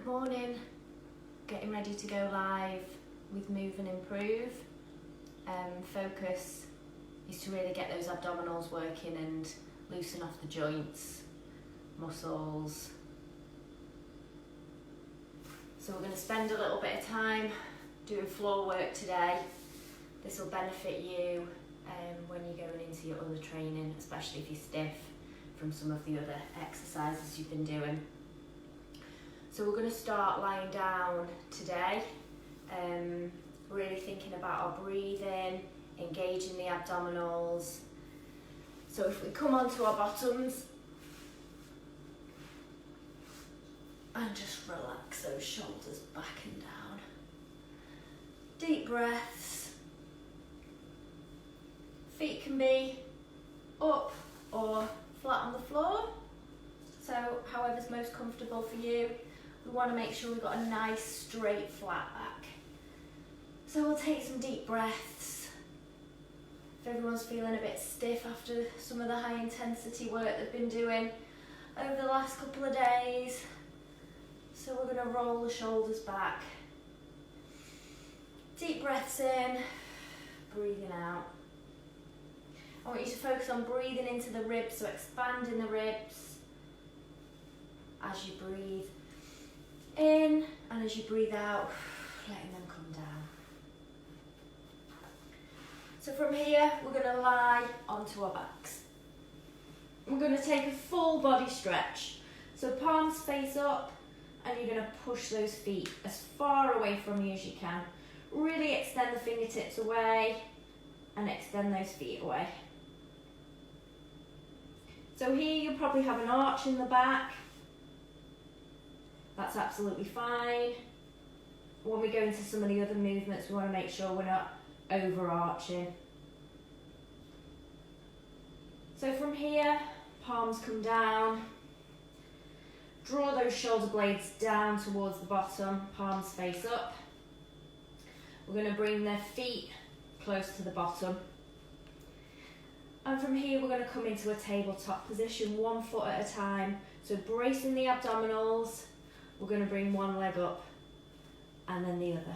morning, getting ready to go live with Move and Improve. Focus is to really get those abdominals working and loosen off the joints, muscles. So we're going to spend a little bit of time doing floor work today. This will benefit you when you're going into your other training, especially if you're stiff from some of the other exercises you've been doing. So we're going to start lying down today, really thinking about our breathing, engaging the abdominals. So if we come onto our bottoms and just relax those shoulders back and down. Deep breaths. Feet can be up or flat on the floor, so however's most comfortable for you. We want to make sure we've got a nice straight flat back. So we'll take some deep breaths. If everyone's feeling a bit stiff after some of the high intensity work they've been doing over the last couple of days, so we're going to roll the shoulders back. Deep breaths in, breathing out. I want you to focus on breathing into the ribs, so expanding the ribs as you breathe in, and as you breathe out, letting them come down. So from here, we're going to lie onto our backs. We're going to take a full body stretch. So palms face up, and you're going to push those feet as far away from you as you can. Really extend the fingertips away and extend those feet away. So here you'll probably have an arch in the back. That's absolutely fine. When we go into some of the other movements, we want to make sure we're not overarching. So from here, palms come down. Draw those shoulder blades down towards the bottom, palms face up. We're going to bring their feet close to the bottom. And from here, we're going to come into a tabletop position, 1 foot at a time. So bracing the abdominals, we're going to bring one leg up and then the other.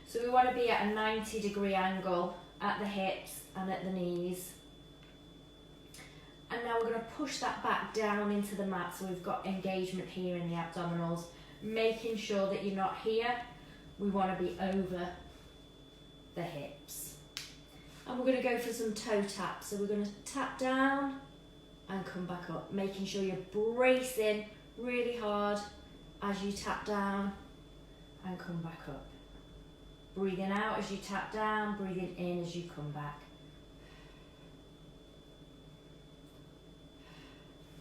So we want to be at a 90-degree angle at the hips and at the knees. And now we're going to push that back down into the mat, so we've got engagement here in the abdominals, making sure that you're not here. We want to be over the hips. And we're going to go for some toe taps. So we're going to tap down and come back up, making sure you're bracing really hard as you tap down and come back up. Breathing out as you tap down, breathing in as you come back.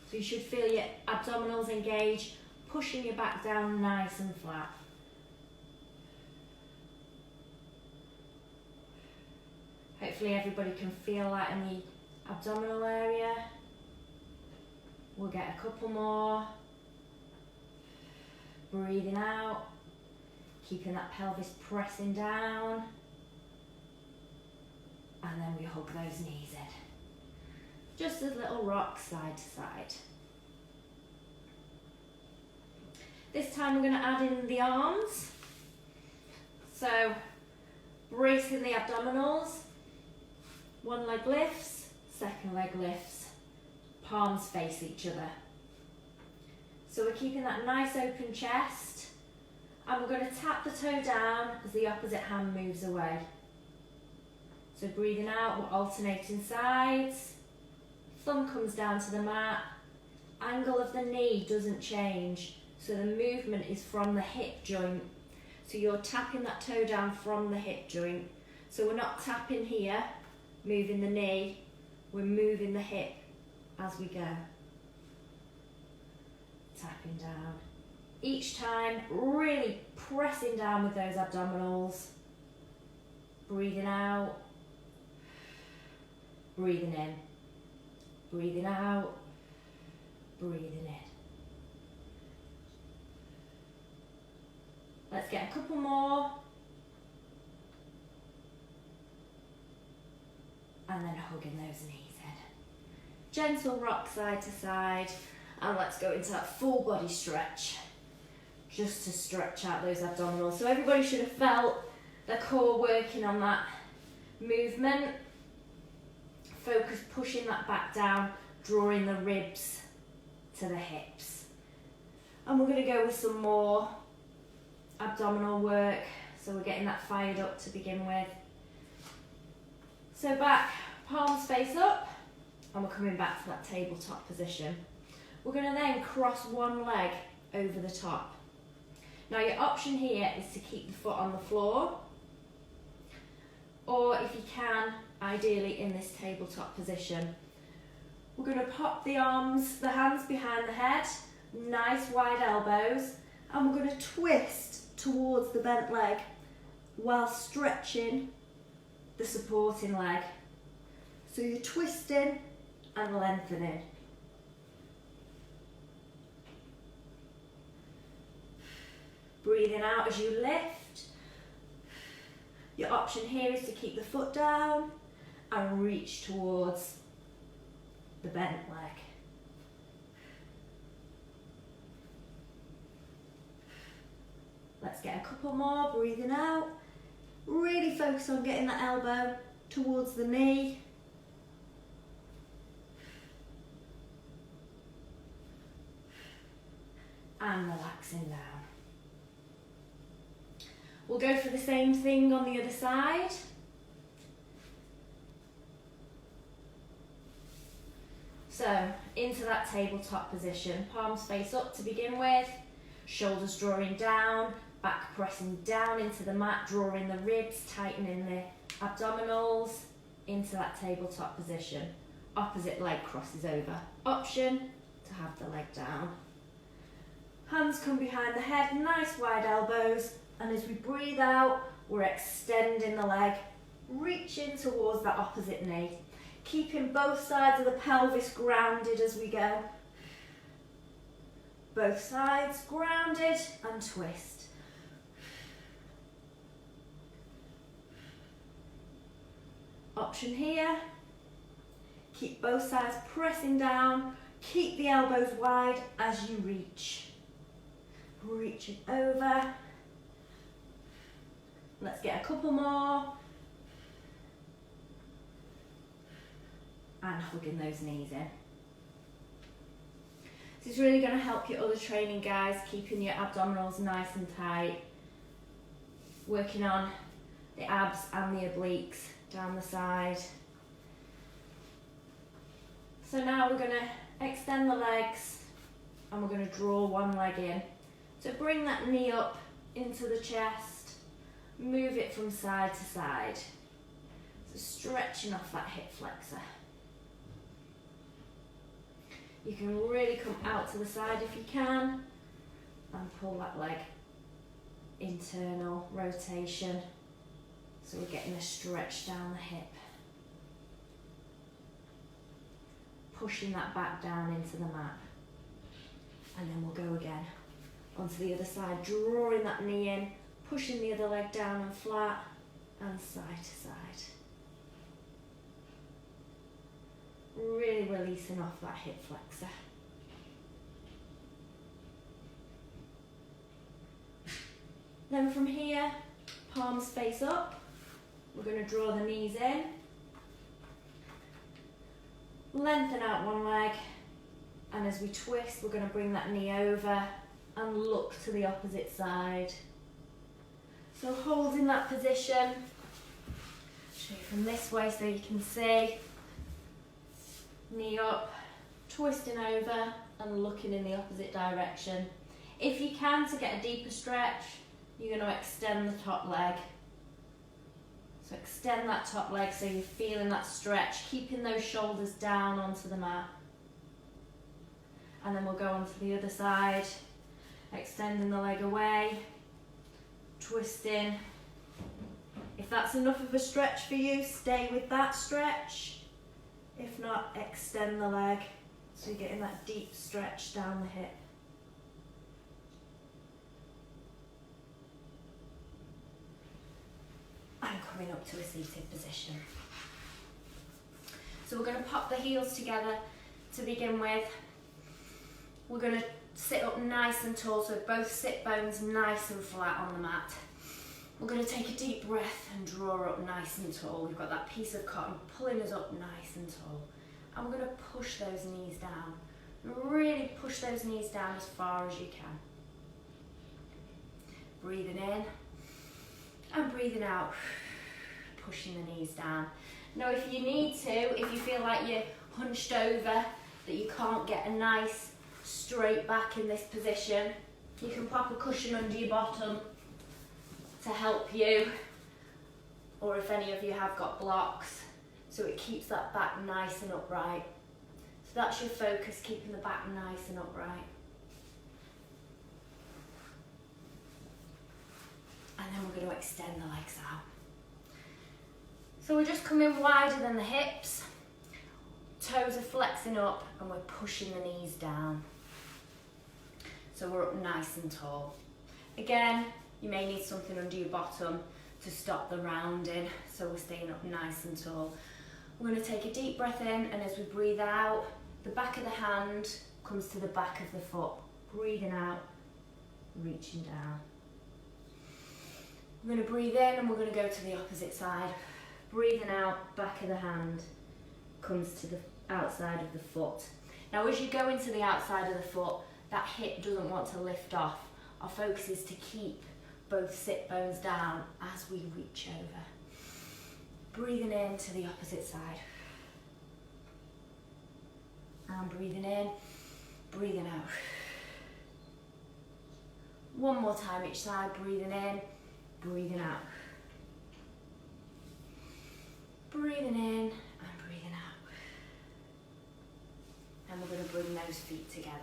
So you should feel your abdominals engage, pushing your back down nice and flat. Hopefully everybody can feel that in the abdominal area. We'll get a couple more. Breathing out, keeping that pelvis pressing down. And then we hug those knees in. Just as little rocks side to side. This time we're going to add in the arms. So, bracing the abdominals. One leg lifts, second leg lifts. Palms face each other. So we're keeping that nice open chest. And we're going to tap the toe down as the opposite hand moves away. So breathing out, we're alternating sides. Thumb comes down to the mat. Angle of the knee doesn't change. So the movement is from the hip joint. So you're tapping that toe down from the hip joint. So we're not tapping here, moving the knee. We're moving the hip as we go. Tapping down. Each time, really pressing down with those abdominals. Breathing out. Breathing in. Breathing out. Breathing in. Let's get a couple more. And then hugging those knees in. Gentle rock side to side. And let's go into that full body stretch. just to stretch out those abdominals. So everybody should have felt the core working on that movement. Focus pushing that back down, drawing the ribs to the hips. And we're going to go with some more abdominal work, so we're getting that fired up to begin with. So back, palms face up, and we're coming back to that tabletop position. We're going to then cross one leg over the top. Now your option here is to keep the foot on the floor, or if you can, ideally in this tabletop position. We're going to pop the arms, the hands behind the head, nice wide elbows, and we're going to twist towards the bent leg while stretching the supporting leg. So you're twisting and lengthening. Breathing out as you lift. Your option here is to keep the foot down and reach towards the bent leg. Let's get a couple more, breathing out. Really focus on getting that elbow towards the knee. And relaxing down. We'll go for the same thing on the other side. So, into that tabletop position, palms face up to begin with, shoulders drawing down, back pressing down into the mat, drawing the ribs, tightening the abdominals, into that tabletop position. Opposite leg crosses over. Option to have the leg down. Hands come behind the head, nice wide elbows, and as we breathe out, we're extending the leg, reaching towards that opposite knee. Keeping both sides of the pelvis grounded as we go. Both sides grounded and twist. Option here, keep both sides pressing down, keep the elbows wide as you reach. Reaching over. Let's get a couple more. And hugging those knees in. This is really going to help your other training, guys, keeping your abdominals nice and tight. Working on the abs and the obliques down the side. So now we're going to extend the legs and we're going to draw one leg in. So bring that knee up into the chest, move it from side to side. So stretching off that hip flexor. You can really come out to the side if you can and pull that leg internal rotation. So we're getting a stretch down the hip. Pushing that back down into the mat. And then we'll go again onto the other side, drawing that knee in, pushing the other leg down and flat and side to side. Really releasing off that hip flexor. Then from here, palms face up. We're going to draw the knees in. Lengthen out one leg. And as we twist, we're going to bring that knee over and look to the opposite side. So holding that position. Show you from this way so you can see. Knee up, twisting over and looking in the opposite direction. If you can, to get a deeper stretch, you're going to extend the top leg. So extend that top leg so you're feeling that stretch, keeping those shoulders down onto the mat. And then we'll go on to the other side, extending the leg away, twisting. If that's enough of a stretch for you, stay with that stretch. If not, extend the leg so you're getting that deep stretch down the hip. And coming up to a seated position. So we're going to pop the heels together to begin with. We're going to sit up nice and tall, so both sit bones nice and flat on the mat. We're going to take a deep breath and draw up nice and tall. We've got that piece of cotton pulling us up nice and tall. And we're going to push those knees down. Really push those knees down as far as you can. Breathing in and breathing out, pushing the knees down. Now if you need to, if you feel like you're hunched over, that you can't get a nice straight back in this position, you can pop a cushion under your bottom to help you, or if any of you have got blocks, so it keeps that back nice and upright. So that's your focus, keeping the back nice and upright. And then we're going to extend the legs out. So we're just coming wider than the hips, toes are flexing up, and we're pushing the knees down. So we're up nice and tall. Again, you may need something under your bottom to stop the rounding, so we're staying up nice and tall. We're going to take a deep breath in, and as we breathe out, the back of the hand comes to the back of the foot. Breathing out, reaching down. We're going to breathe in and we're going to go to the opposite side. Breathing out, back of the hand comes to the outside of the foot. Now as you go into the outside of the foot, that hip doesn't want to lift off. Our focus is to keep both sit bones down as we reach over. Breathing in to the opposite side. And breathing in, breathing out. One more time each side, breathing in, breathing out. Breathing in and breathing out. And we're going to bring those feet together.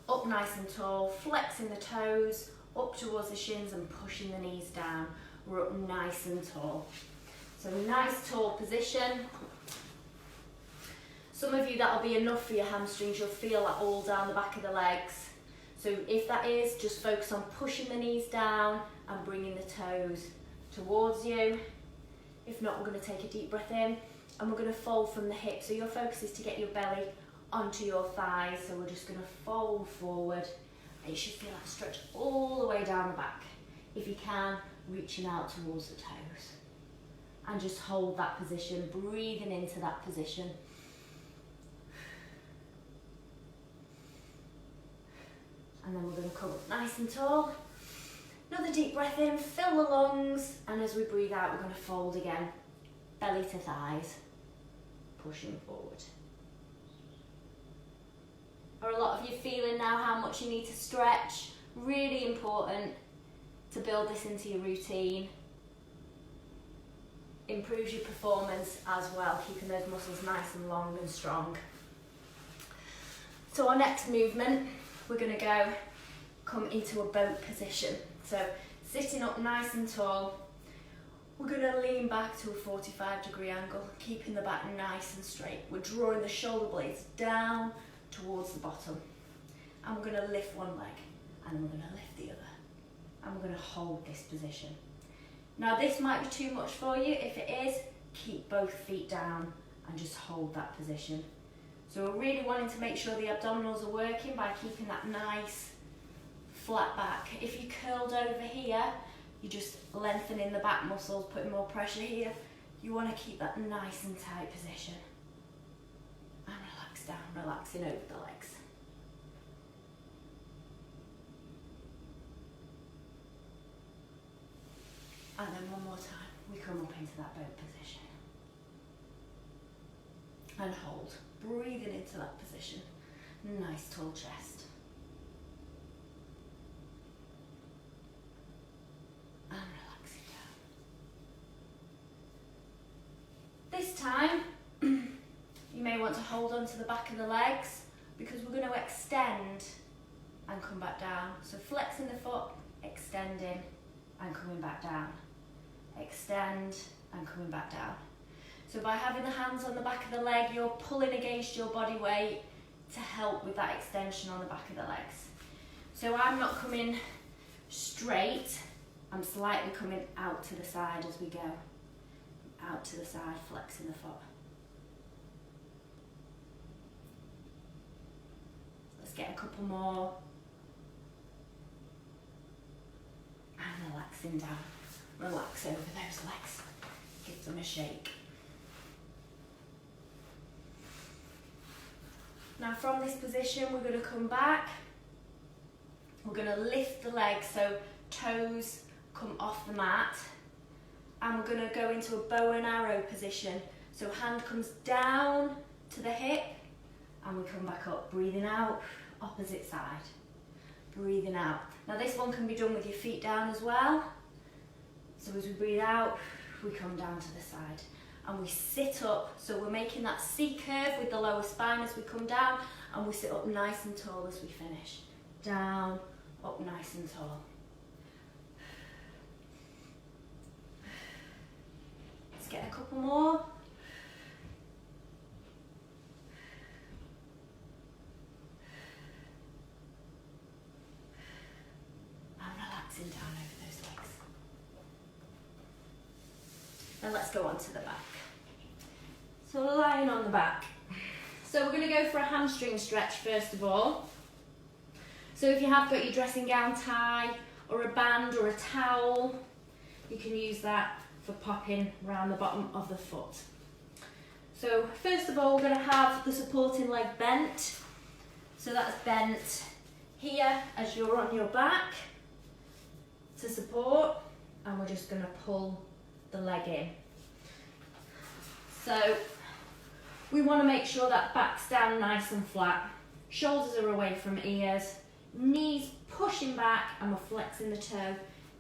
Up nice and tall, flexing the toes, up towards the shins and pushing the knees down. We're up nice and tall. So nice tall position. Some of you, that'll be enough for your hamstrings. You'll feel that all down the back of the legs. So if that is, just focus on pushing the knees down and bringing the toes towards you. If not, we're going to take a deep breath in and we're going to fold from the hips. So your focus is to get your belly onto your thighs. So we're just going to fold forward. And you should feel that stretch all the way down the back. If you can, reaching out towards the toes. And just hold that position, breathing into that position. And then we're going to come up nice and tall. Another deep breath in, fill the lungs, and as we breathe out, we're going to fold again. Belly to thighs, pushing forward. Are a lot of you feeling now how much you need to stretch? Really important to build this into your routine. Improves your performance as well, keeping those muscles nice and long and strong. So our next movement, we're going to come into a boat position. So sitting up nice and tall, we're going to lean back to a 45-degree angle, keeping the back nice and straight. We're drawing the shoulder blades down towards the bottom. And we're going to lift one leg, and we're going to lift the other. And we're going to hold this position. Now this might be too much for you. If it is, keep both feet down and just hold that position. So we're really wanting to make sure the abdominals are working by keeping that nice flat back. If you curled over here, you're just lengthening the back muscles, putting more pressure here. You want to keep that nice and tight position. And relax down, relaxing over the legs. And then one more time, we come up into that boat position. And hold, breathing into that position. Nice tall chest. And relaxing down. This time, you may want to hold on to the back of the legs because we're going to extend and come back down. So flexing the foot, extending and coming back down. Extend and coming back down. So by having the hands on the back of the leg, you're pulling against your body weight to help with that extension on the back of the legs. So I'm not coming straight, I'm slightly coming out to the side as we go. Out to the side, flexing the foot. Let's get a couple more. And relaxing down. Relax over those legs. Give them a shake. Now from this position, we're going to come back. We're going to lift the legs so toes come off the mat. And we're going to go into a bow and arrow position. So hand comes down to the hip and we come back up. Breathing out, opposite side. Breathing out. Now this one can be done with your feet down as well. So as we breathe out, we come down to the side. And we sit up, so we're making that C curve with the lower spine as we come down, and we sit up nice and tall as we finish. Down, up nice and tall. Let's get a couple more. And relaxing down over those legs. And let's go on to the back. So lying on the back. So we're going to go for a hamstring stretch first of all. So if you have got your dressing gown tie or a band or a towel, you can use that for popping around the bottom of the foot. So first of all, we're going to have the supporting leg bent. So that's bent here as you're on your back to support, and we're just going to pull the leg in. So we want to make sure that back's down nice and flat. Shoulders are away from ears, knees pushing back, and we're flexing the toe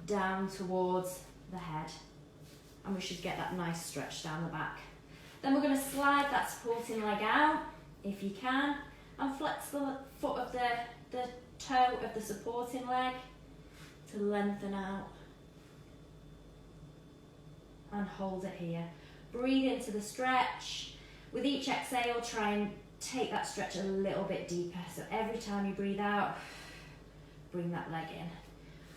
down towards the head. And we should get that nice stretch down the back. Then we're going to slide that supporting leg out, if you can, and flex the foot of the toe of the supporting leg to lengthen out. And hold it here. Breathe into the stretch. With each exhale, try and take that stretch a little bit deeper. So every time you breathe out, bring that leg in.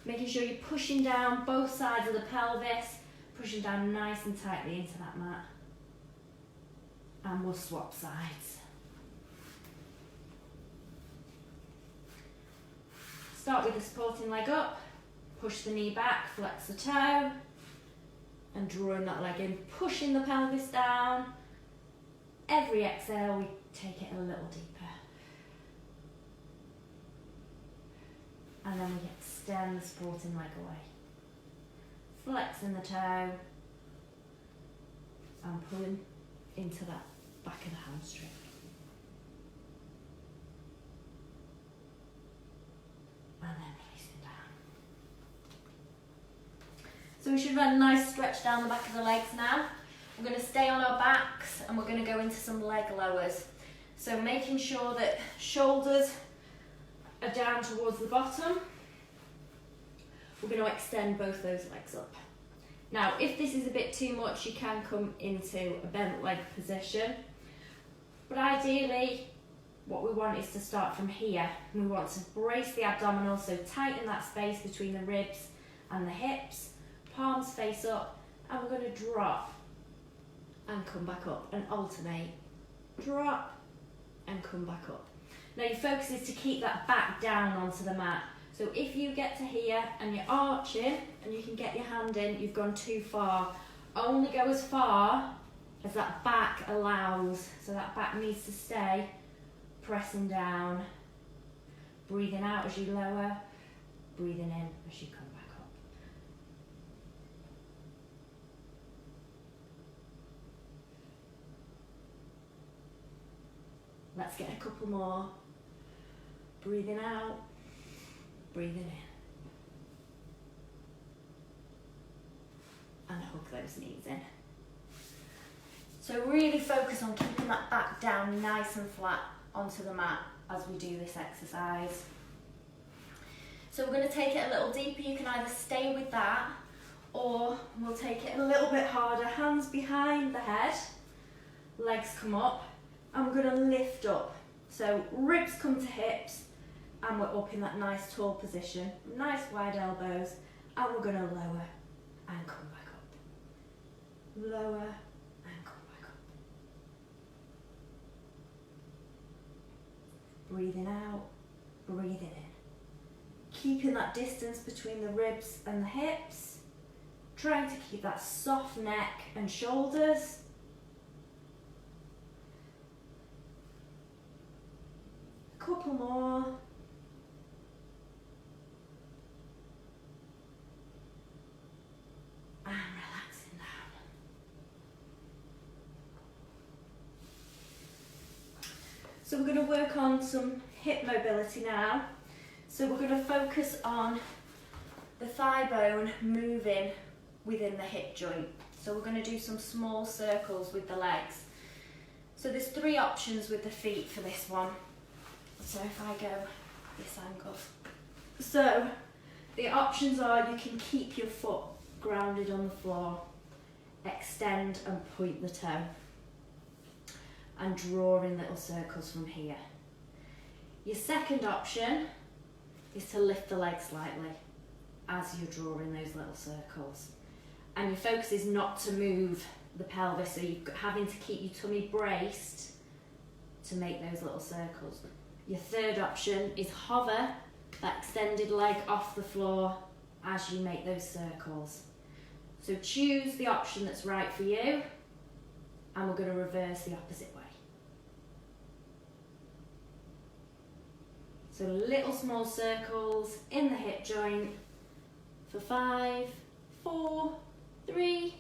Making sure you're pushing down both sides of the pelvis, pushing down nice and tightly into that mat. And we'll swap sides. Start with the supporting leg up, push the knee back, flex the toe, and drawing that leg in, pushing the pelvis down. Every exhale, we take it a little deeper. And then we extend the supporting leg away. Flexing the toe and pulling into that back of the hamstring. And then releasing down. So we should run a nice stretch down the back of the legs now. We're going to stay on our backs and we're going to go into some leg lowers. So making sure that shoulders are down towards the bottom. We're going to extend both those legs up. Now, if this is a bit too much, you can come into a bent leg position. But ideally, what we want is to start from here. We want to brace the abdominals, so tighten that space between the ribs and the hips. Palms face up, and we're going to drop and come back up and alternate. Drop and come back up. Now your focus is to keep that back down onto the mat. So if you get to here and you're arching and you can get your hand in, you've gone too far. Only go as far as that back allows. So that back needs to stay pressing down. Breathing out as you lower, breathing in as you come back up. Let's get a couple more. Breathing out, breathing in. And hug those knees in. So really focus on keeping that back down nice and flat onto the mat as we do this exercise. So we're going to take it a little deeper. You can either stay with that or we'll take it a little bit harder. Hands behind the head, legs come up, and we're going to lift up. So ribs come to hips and we're up in that nice tall position. Nice wide elbows, and we're going to lower and come back up. Lower and come back up. Breathing out, breathing in. Keeping that distance between the ribs and the hips. Trying to keep that soft neck and shoulders. A couple more. And relaxing down. So we're going to work on some hip mobility now. So we're going to focus on the thigh bone moving within the hip joint. So we're going to do some small circles with the legs. So there's 3 options with the feet for this one. So if I go this angle. So the options are you can keep your foot grounded on the floor, extend and point the toe, and draw in little circles from here. Your second option is to lift the leg slightly as you're drawing those little circles. And your focus is not to move the pelvis, so you're having to keep your tummy braced to make those little circles. Your third option is hover that extended leg off the floor as you make those circles. So choose the option that's right for you, and we're going to reverse the opposite way. So little small circles in the hip joint for 5, 4, 3,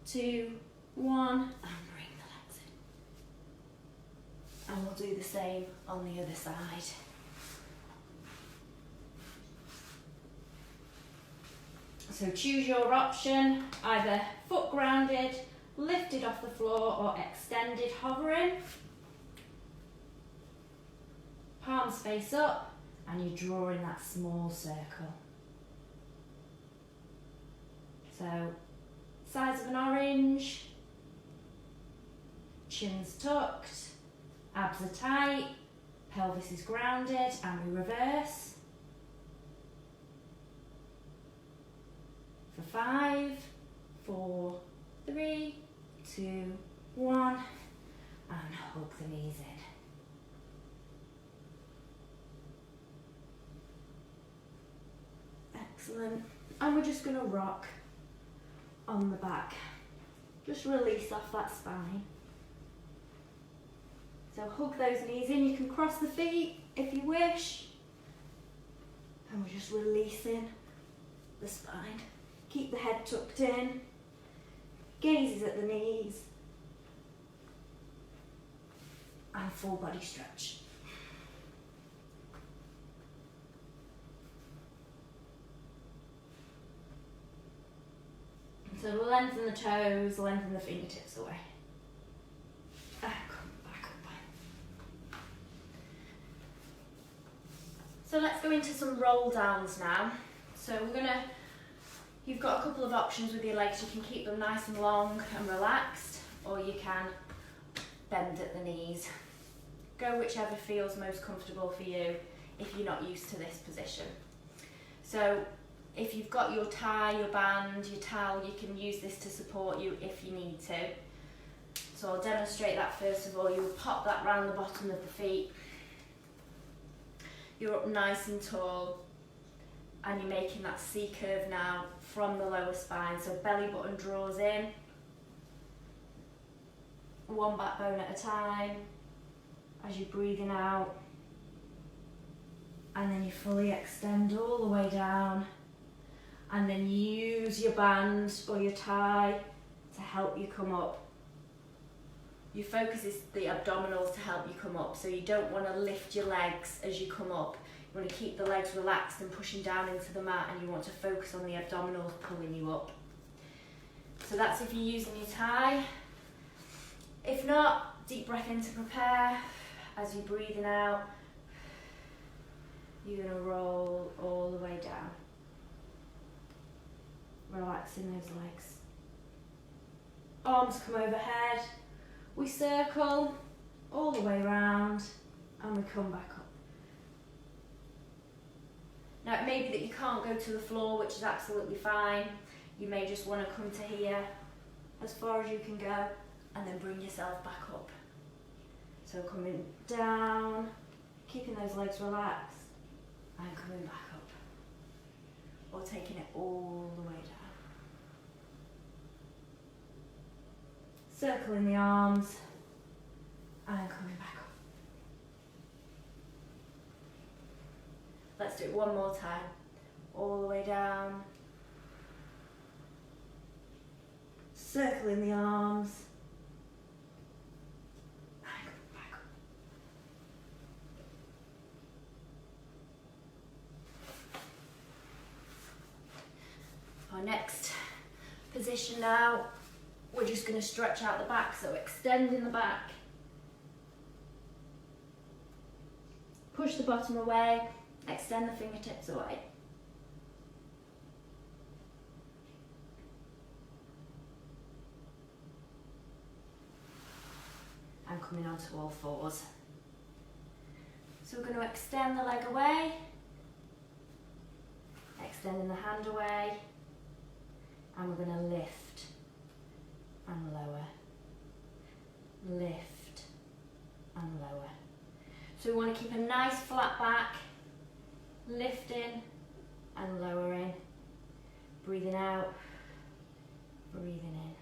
2, 1, and bring the legs in. And we'll do the same on the other side. So choose your option, either foot grounded, lifted off the floor, or extended hovering. Palms face up, and you draw in that small circle. So, size of an orange, chin's tucked, abs are tight, pelvis is grounded, and we reverse. For 5, 4, 3, 2, 1, and hug the knees in. Excellent. And we're just going to rock on the back. Just release off that spine. So hug those knees in. You can cross the feet if you wish. And we're just releasing the spine. Keep the head tucked in. Gazes at the knees. And full body stretch. So lengthen the toes, lengthen the fingertips away. Come back up. So let's go into some roll downs now. So you've got a couple of options with your legs. You can keep them nice and long and relaxed, or you can bend at the knees. Go whichever feels most comfortable for you if you're not used to this position. So if you've got your tie, your band, your towel, you can use this to support you if you need to. So I'll demonstrate that first of all. You'll pop that round the bottom of the feet. You're up nice and tall, and you're making that C curve now from the lower spine. So belly button draws in, one backbone at a time as you're breathing out, and then you fully extend all the way down. And then use your band or your tie to help you come up. Your focus is the abdominals to help you come up, so you don't want to lift your legs as you come up. You want to keep the legs relaxed and pushing down into the mat, and you want to focus on the abdominals pulling you up. So that's if you're using your tie. If not, deep breath in to prepare. As you're breathing out, you're going to roll all the way down. Relaxing those legs. Arms come overhead. We circle all the way around and we come back up. Now it may be that you can't go to the floor, which is absolutely fine. You may just want to come to here as far as you can go and then bring yourself back up. So coming down, keeping those legs relaxed, and coming back up. Or taking it all the way down. Circling the arms and coming back up. Let's do it one more time. All the way down. Circling the arms and coming back up. Our next position now, we're just going to stretch out the back, so extending the back. Push the bottom away, extend the fingertips away. And coming onto all fours. So we're going to extend the leg away, extending the hand away, and we're going to lift and lower, lift and lower. So we want to keep a nice flat back, lifting and lowering, breathing out, breathing in.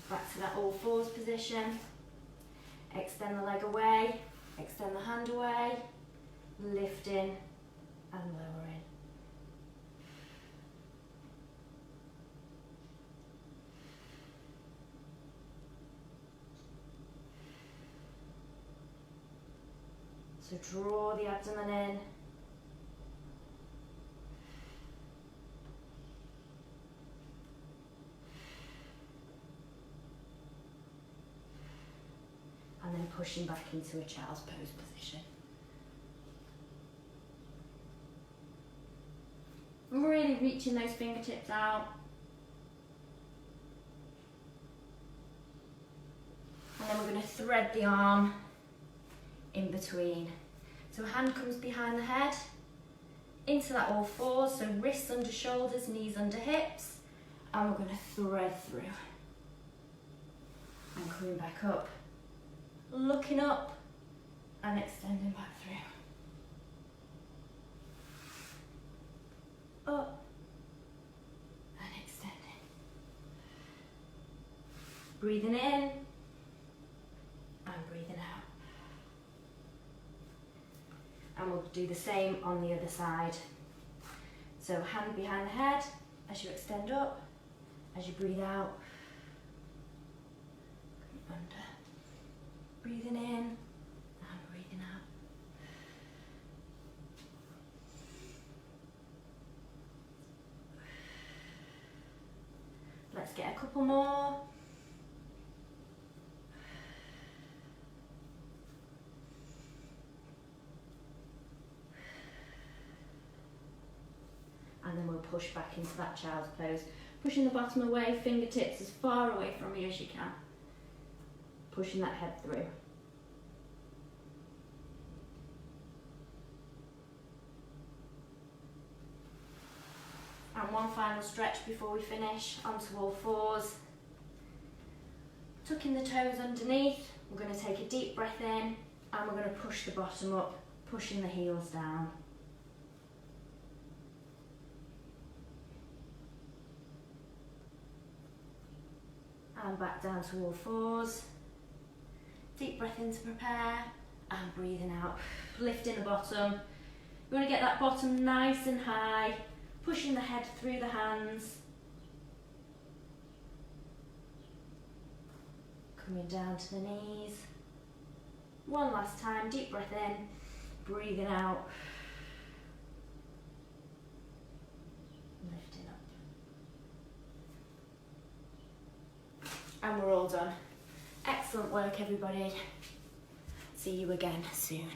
Back to that all fours position. Extend the leg away, extend the hand away, lifting and lowering. So draw the abdomen in. And then pushing back into a child's pose position. Really reaching those fingertips out. And then we're going to thread the arm in between. So hand comes behind the head, into that all fours, so wrists under shoulders, knees under hips, and we're going to thread through. And coming back up, looking up and extending back through. Up and extending. Breathing in and breathing out. And we'll do the same on the other side. So hand behind the head as you extend up, as you breathe out. Under. Breathing in and breathing out. Let's get a couple more. And then we'll push back into that child's pose. Pushing the bottom away, fingertips as far away from you as you can. Pushing that head through. And one final stretch before we finish, onto all fours. Tucking the toes underneath, we're going to take a deep breath in and we're going to push the bottom up, pushing the heels down. And back down to all fours. Deep breath in to prepare and breathing out, lifting the bottom. We want to get that bottom nice and high, pushing the head through the hands. Coming down to the knees. One last time, deep breath in, breathing out. Lifting up. And we're all done. Excellent work, everybody. See you again soon.